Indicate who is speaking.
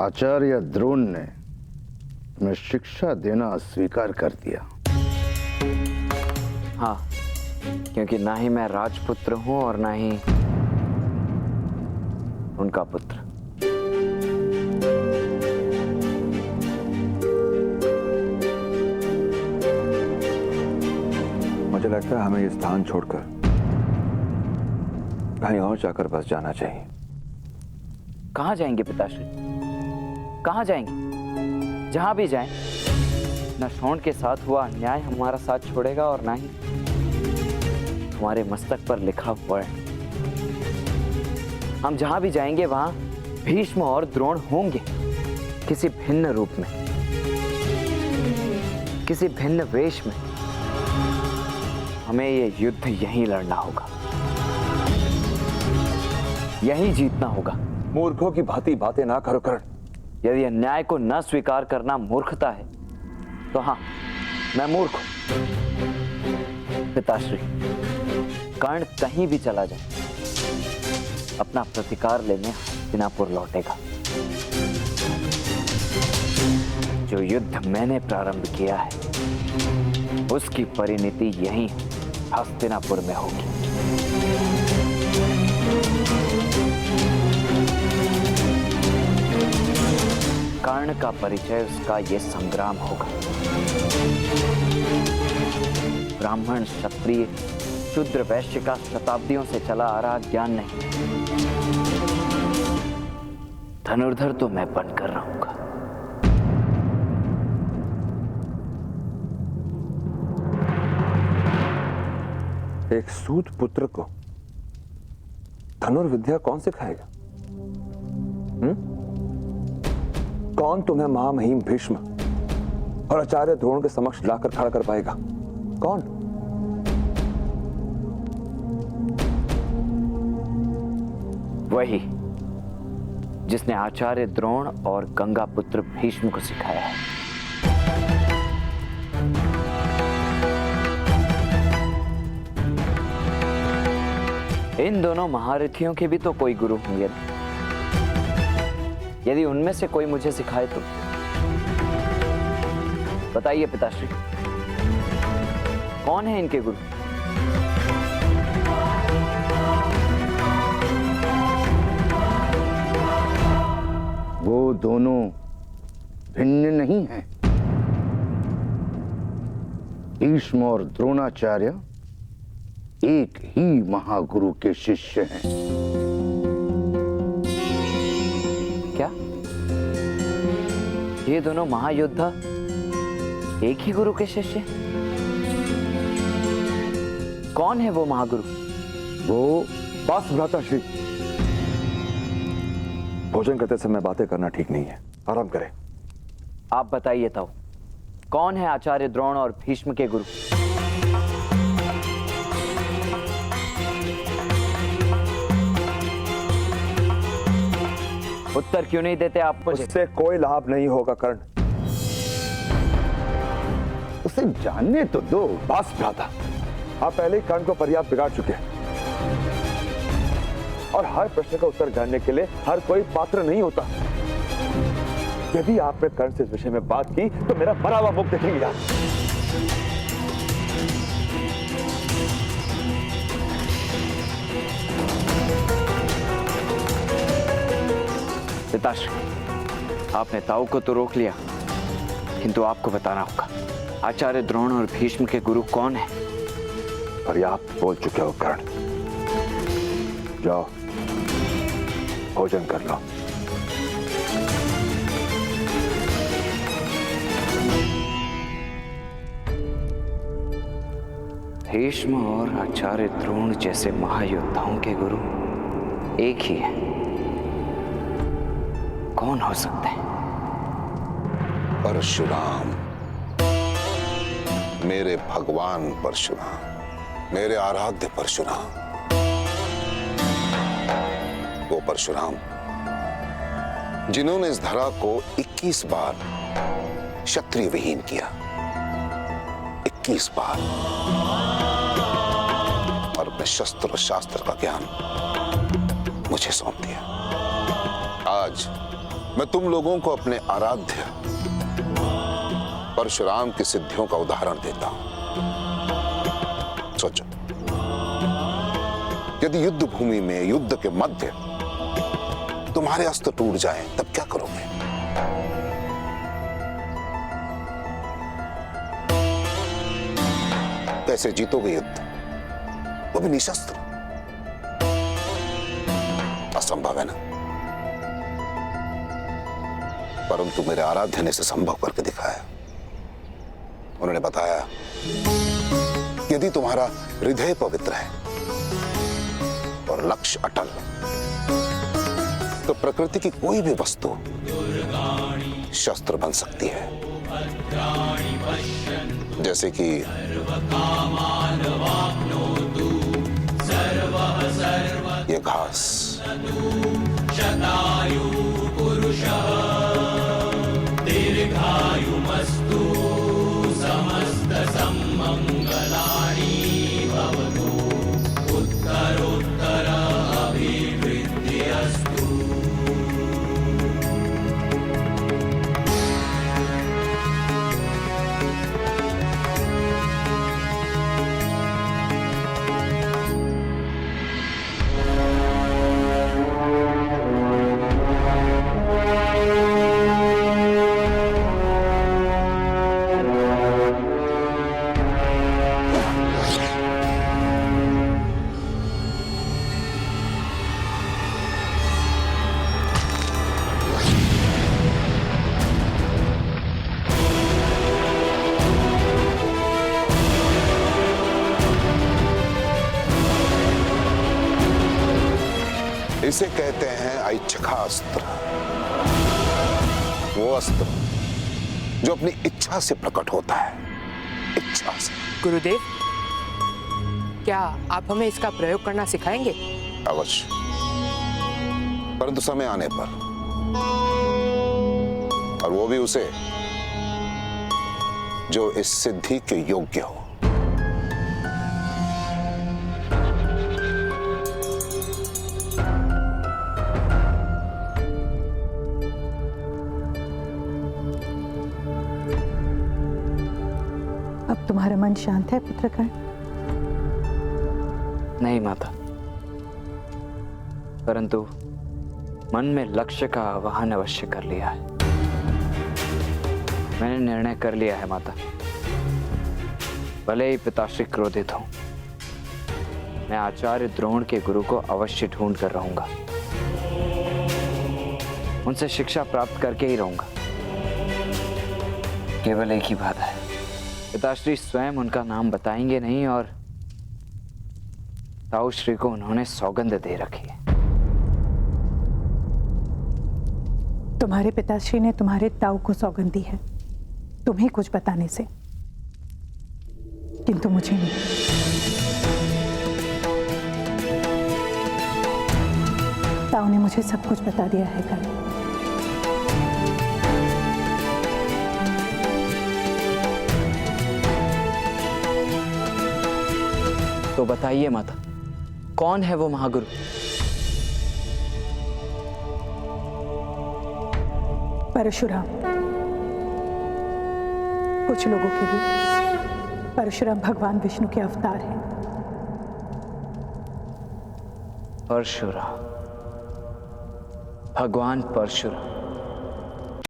Speaker 1: आचार्य द्रोण ने मैं शिक्षा देना स्वीकार कर दिया।
Speaker 2: हाँ, क्योंकि ना ही मैं राजपुत्र हूं और ना ही उनका पुत्र।
Speaker 3: मुझे लगता है हमें ये स्थान छोड़कर कहीं और जाकर बस जाना चाहिए।
Speaker 2: कहाँ जाएंगे पिताश्री? कहाँ जाएंगे? जहां भी जाएं, न शोण के साथ हुआ अन्याय हमारा साथ छोड़ेगा और ना ही हमारे मस्तक पर लिखा हुआ है। हम जहां भी जाएंगे वहां भीष्म और द्रोण होंगे, किसी भिन्न रूप में, किसी भिन्न वेश में। हमें ये युद्ध यहीं लड़ना होगा, यहीं जीतना होगा।
Speaker 3: मूर्खों की भांति बातें ना करो कर्ण।
Speaker 2: यदि अन्याय को न स्वीकार करना मूर्खता है तो हाँ, मैं मूर्ख हूं। पिताश्री, कर्ण कहीं भी चला जाए, अपना प्रतिकार लेने हस्तिनापुर लौटेगा। जो युद्ध मैंने प्रारंभ किया है उसकी परिणति यहीं हस्तिनापुर में होगी। कर्ण का परिचय उसका ये संग्राम होगा। ब्राह्मण, क्षत्रिय, शूद्र, वैश्य का शताब्दियों से चला आ रहा ज्ञान नहीं, धनुर्धर तो मैं बनकर रहूंगा।
Speaker 3: एक सूत पुत्र को धनुर्विद्या कौन सिखाएगा? कौन तुम्हें महामहिम भीष्म और आचार्य द्रोण के समक्ष लाकर खड़ा कर पाएगा? कौन?
Speaker 2: वही जिसने आचार्य द्रोण और गंगा पुत्र भीष्म को सिखाया है। इन दोनों महारथियों के भी तो कोई गुरु होंगे। यदि उनमें से कोई मुझे सिखाए तो बताइए पिताश्री, कौन है इनके गुरु?
Speaker 1: वो दोनों भिन्न नहीं हैं। भीष्म और द्रोणाचार्य एक ही महागुरु के शिष्य हैं।
Speaker 2: क्या ये दोनों महायोद्धा एक ही गुरु के शिष्य? कौन है वो महागुरु?
Speaker 3: वो बस भ्राताश्री, भोजन करते समय बातें करना ठीक नहीं है, आराम करें।
Speaker 2: आप बताइए तो, कौन है आचार्य द्रोण और भीष्म के गुरु? उत्तर क्यों नहीं देते आप मुझे?
Speaker 3: उससे कोई लाभ नहीं होगा कर्ण।
Speaker 1: उसे जानने तो दो।
Speaker 3: बस भ्राता, आप पहले ही कर्ण को पर्याप्त बिगाड़ चुके हैं और हर प्रश्न का उत्तर जानने के लिए हर कोई पात्र नहीं होता। यदि आपने कर्ण से इस विषय में बात की तो मेरा मरा हुआ मुख देखेंगे आप।
Speaker 2: पिताश्री, आपने ताऊ को तो रोक लिया, किंतु आपको बताना होगा आचार्य द्रोण और भीष्म के गुरु कौन है?
Speaker 3: पर्याप्त बोल चुके हो कर्ण, जाओ भोजन कर लो।
Speaker 2: भीष्म और आचार्य द्रोण जैसे महायोद्धाओं के गुरु एक ही है, कौन हो सकते हैं?
Speaker 4: परशुराम, मेरे भगवान परशुराम, मेरे आराध्य परशुराम। वो परशुराम जिन्होंने इस धरा को 21 बार क्षत्रिय विहीन किया, 21 बार, और अपने शस्त्र और शास्त्र का ज्ञान मुझे सौंप दिया। आज मैं तुम लोगों को अपने आराध्य परशुराम की सिद्धियों का उदाहरण देता हूं। सोचो, यदि युद्ध भूमि में युद्ध के मध्य तुम्हारे अस्त्र टूट जाएं, तब क्या करोगे? कैसे जीतोगे युद्ध, वो भी निशस्त्र? असंभव है ना। परंतु मेरे आराध्य ने इसे संभव करके दिखाया। उन्होंने बताया, यदि तुम्हारा हृदय पवित्र है और लक्ष्य अटल, तो प्रकृति की कोई भी वस्तु शस्त्र बन सकती है। जैसे कि ये घास,
Speaker 5: दीर्घायुमस्तु समस्त सम्मंगलानि भवतु उत्तरोत्तर अभिवृद्धिरस्तु।
Speaker 4: इसे कहते हैं ऐच्छिका अस्त्र। वो अस्त्र जो अपनी इच्छा से प्रकट होता है, इच्छा से।
Speaker 6: गुरुदेव, क्या आप हमें इसका प्रयोग करना सिखाएंगे?
Speaker 4: अवश्य, परंतु समय आने पर, और वो भी उसे जो इस सिद्धि के योग्य हो।
Speaker 7: अब तुम्हारा मन शांत है पुत्रकर्ण?
Speaker 2: नहीं माता, परंतु मन में लक्ष्य का आवाहन अवश्य कर लिया है। मैंने निर्णय कर लिया है माता। भले ही पिताश्री क्रोधित हों, मैं आचार्य द्रोण के गुरु को अवश्य ढूंढ कर रहूंगा। उनसे शिक्षा प्राप्त करके ही रहूंगा। केवल एक ही बात है, पिताश्री स्वयं उनका नाम बताएंगे नहीं, और ताऊ श्री को उन्होंने सौगंध दे रखी है।
Speaker 7: तुम्हारे पिताश्री ने तुम्हारे ताऊ को सौगंध दी है तुम्हें कुछ बताने से, किंतु मुझे नहीं। ताऊ ने मुझे सब कुछ बता दिया है कल।
Speaker 2: तो बताइए माता, कौन है वो महागुरु?
Speaker 7: परशुराम। कुछ लोगों के लिए परशुराम भगवान विष्णु के अवतार हैं।
Speaker 2: परशुराम, भगवान परशुराम।